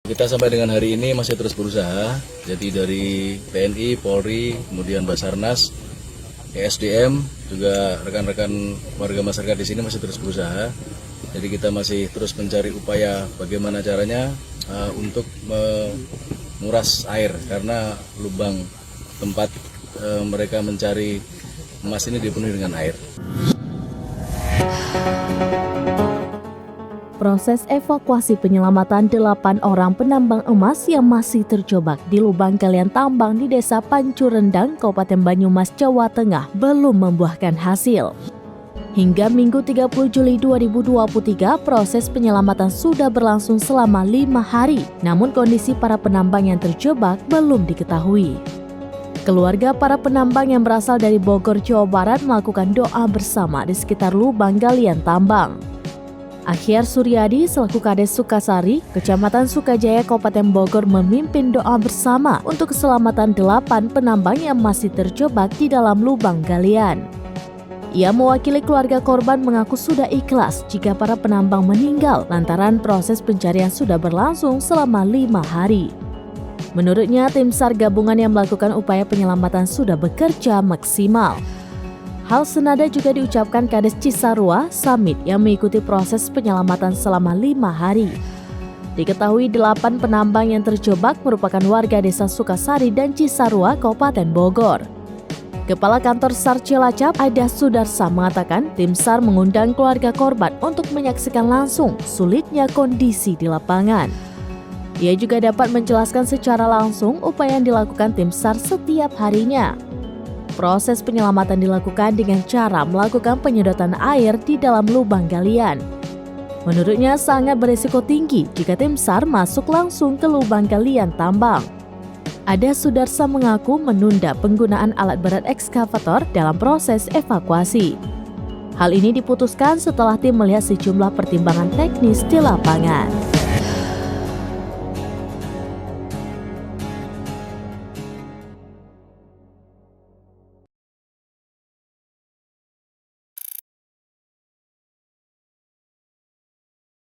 Kita sampai dengan hari ini masih terus berusaha, jadi dari TNI, Polri, kemudian Basarnas, ESDM, juga rekan-rekan warga masyarakat di sini masih terus berusaha. Jadi kita masih terus mencari upaya bagaimana caranya untuk menguras air, karena lubang tempat mereka mencari emas ini dipenuhi dengan air. Proses evakuasi penyelamatan 8 orang penambang emas yang masih terjebak di lubang galian tambang di Desa Pancurendang, Kabupaten Banyumas, Jawa Tengah belum membuahkan hasil. Hingga Minggu 30 Juli 2023, proses penyelamatan sudah berlangsung selama 5 hari, namun kondisi para penambang yang terjebak belum diketahui. Keluarga para penambang yang berasal dari Bogor, Jawa Barat melakukan doa bersama di sekitar lubang galian tambang. Akhyar Suryadi selaku Kades Sukasari, Kecamatan Sukajaya, Kabupaten Bogor memimpin doa bersama untuk keselamatan 8 penambang yang masih terjebak di dalam lubang galian. Ia mewakili keluarga korban mengaku sudah ikhlas jika para penambang meninggal lantaran proses pencarian sudah berlangsung selama 5 hari. Menurutnya, tim SAR gabungan yang melakukan upaya penyelamatan sudah bekerja maksimal. Hal senada juga diucapkan Kades Cisarua, Samit, yang mengikuti proses penyelamatan selama 5 hari. Diketahui 8 penambang yang terjebak merupakan warga Desa Sukasari dan Cisarua, Kabupaten Bogor. Kepala Kantor SAR Cilacap, Aida Sudarsa, mengatakan tim SAR mengundang keluarga korban untuk menyaksikan langsung sulitnya kondisi di lapangan. Ia juga dapat menjelaskan secara langsung upaya yang dilakukan tim SAR setiap harinya. Proses penyelamatan dilakukan dengan cara melakukan penyedotan air di dalam lubang galian. Menurutnya sangat berisiko tinggi jika tim SAR masuk langsung ke lubang galian tambang. Ada Sudarsa mengaku menunda penggunaan alat berat ekskavator dalam proses evakuasi. Hal ini diputuskan setelah tim melihat sejumlah pertimbangan teknis di lapangan.